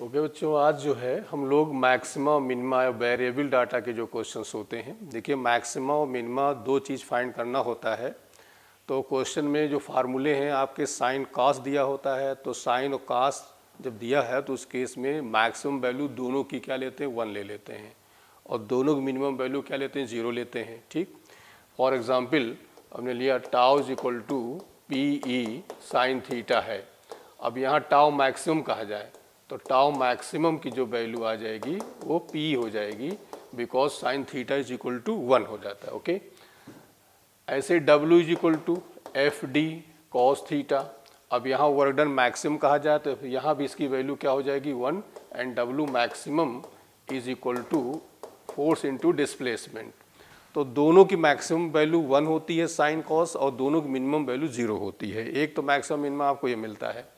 Okay बच्चों, आज जो है हम लोग मैक्सिमा मिनिमा या वेरिएबल डाटा के जो क्वेश्चंस होते हैं, देखिए मैक्सिमा और मिनिमा दो चीज़ फाइंड करना होता है। तो क्वेश्चन में जो फार्मूले हैं आपके साइन कॉस दिया होता है, तो साइन और कॉस जब दिया है तो उस केस में मैक्सिमम वैल्यू दोनों की क्या लेते हैं, 1 ले लेते हैं, और दोनों की मिनिमम वैल्यू क्या लेते हैं, 0 लेते हैं। ठीक, फॉर एग्जाम्पल हमने लिया tau is equal to P E sine theta है। अब यहाँ टाउ मैक्सिमम कहा जाए तो टाउ मैक्सिमम की जो वैल्यू आ जाएगी वो P हो जाएगी, because sine theta is equal to 1 हो जाता है। ओके, ऐसे W is equal to F D cos theta. अब यहाँ वर्क डन मैक्सिमम कहा जाए तो यहाँ भी इसकी वैल्यू क्या हो जाएगी, 1, and W maximum is equal to force into displacement. तो दोनों की मैक्सिमम वैल्यू 1 होती है साइन कॉस, और दोनों की मिनिमम वैल्यू 0 होती है। एक तो मैक्सिमम मिनिमम आपको ये मिलता है।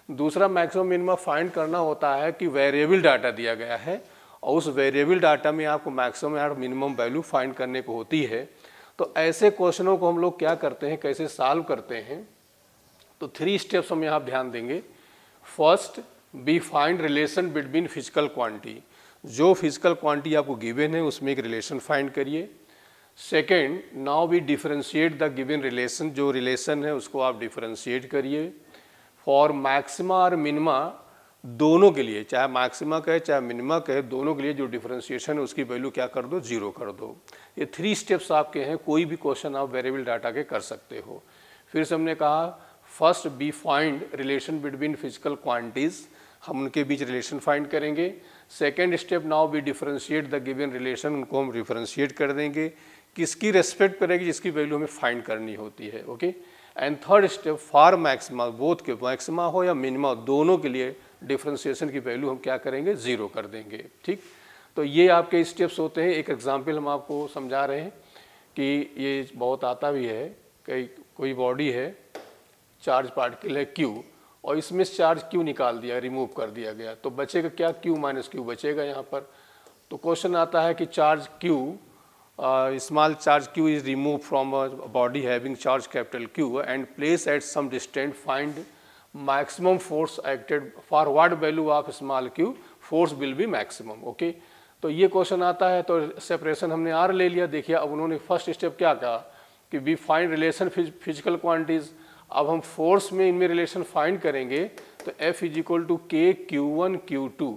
दूसरा मैक्सिमम मिनिमम फाइंड करना होता है कि वेरिएबल डाटा दिया गया है और उस वेरिएबल डाटा में आपको मैक्सिमम और मिनिमम वैल्यू फाइंड करने को होती है। तो ऐसे क्वेश्चनों को हम लोग क्या करते हैं, कैसे सॉल्व करते हैं, तो 3 स्टेप्स हम यहाँ ध्यान देंगे। First, be find relation between physical quantity. जो फिजिकल क्वांटिटी आपको गिवन है उसमें एक रिलेशन फाइंड करिए। Second, now we differentiate the given relation. जो रिलेशन है उसको आप डिफरेंशिएट करिए। फॉर मैक्सिमा और मिनिमा दोनों के लिए, चाहे मैक्सिमा कहे चाहे मिनिमा कहे, दोनों के लिए जो डिफरेंशिएशन है उसकी वैल्यू क्या कर दो, 0 कर दो। ये 3 स्टेप्स आपके हैं, कोई भी क्वेश्चन आप वेरिएबल डाटा के कर सकते हो। फिर से हमने कहा first be find relation between physical quantities, हम उनके बीच रिलेशन फाइंड करेंगे। Second step, now we differentiate the given relation, उनको हम डिफरेंशिएट कर देंगे, किसकी रेस्पेक्ट करेगी, जिसकी वैल्यू हमें फाइंड करनी होती है। Okay, and third step, for maxima, both के मैक्सिमा हो या मिनिमा, दोनों के लिए डिफरेंशिएशन की वैल्यू हम क्या करेंगे, 0 कर देंगे। ठीक, तो ये आपके स्टेप्स होते हैं। एक एग्जांपल हम आपको समझा रहे हैं कि ये बहुत आता भी है कि कोई बॉडी है, चार्ज पार्टिकल है Q, और इसमें चार्ज Q निकाल दिया, रिमूव कर दिया गया, तो बचेगा क्या, Q माइनस Q बचेगा यहाँ पर। तो क्वेश्चन आता है कि charge Q, small charge Q is removed from a body having charge capital Q and placed at some distance. Find maximum force acted for what value of small q force will be maximum. Okay, तो ये question आता है, तो separation हमने R ले लिया। देखिए अब उन्होंने फर्स्ट स्टेप क्या कहा कि we find relation physical quantities. अब हम फोर्स में इनमें रिलेशन फाइंड करेंगे, तो F is equal to K Q1 Q2,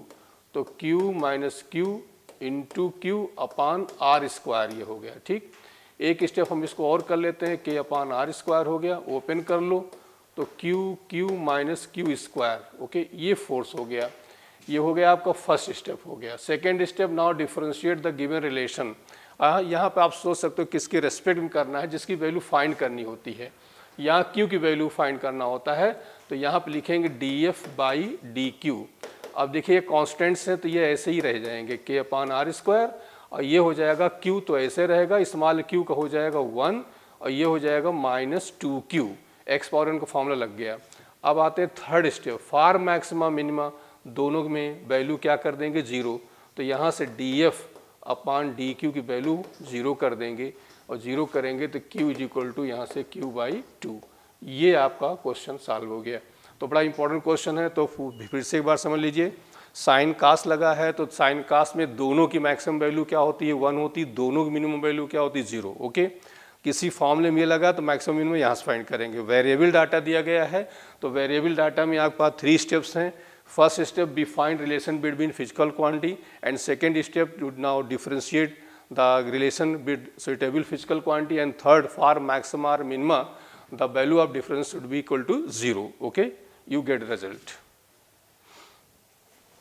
तो Q minus Q into Q upon R square, ये हो गया। ठीक, एक स्टेप हम इसको और कर लेते हैं, K अपान R स्क्वायर हो गया, ओपन कर लो, तो Q minus Q square. Okay, ये फोर्स हो गया, ये हो गया आपका फर्स्ट स्टेप हो गया। Second step, now differentiate the given relation. यहाँ पे आप सोच सकते हो किसके रेस्पेक्ट में करना है, जिसकी वैल्यू फाइंड करनी होती है। यहाँ Q की वैल्यू फाइंड करना होता है, तो यहाँ पे लिखेंगे dF बाई DQ। अब देखिए कॉन्स्टेंट्स हैं तो ये ऐसे ही रह जाएंगे, K अपान R स्क्वायर, और ये हो जाएगा Q तो ऐसे रहेगा, स्मॉल q का हो जाएगा 1, और ये हो जाएगा minus 2Q। X power n का फॉर्मूला लग गया। अब आते हैं third step, for maxima minima, दोनों में वैल्यू क्या कर देंगे, 0, तो यहाँ से DF अपान DQ की वैल्यू 0 कर देंगे, और 0 करेंगे तो Q इज इक्वल टू यहाँ से Q बाई 2। ये आपका क्वेश्चन सॉल्व हो गया। तो बड़ा इंपॉर्टेंट क्वेश्चन है, तो फिर से एक बार समझ लीजिए। साइन कास लगा है, तो साइन कास में दोनों की मैक्सिमम वैल्यू क्या होती है, 1 होती है, दोनों की मिनिमम वैल्यू क्या होती है, 0। ओके, किसी फॉर्मूले में ये लगा तो मैक्सिमम मिनिमम यहाँ से फाइंड करेंगे। वेरिएबल डाटा दिया गया है, तो वेरिएबल डाटा में आपके पास 3 स्टेप्स हैं। First step, be find relation between physical quantity, and second step, now differentiate the relation with suitable physical quantity, and third, for maxima or minima the value of difference should be equal to 0. Okay, you get result.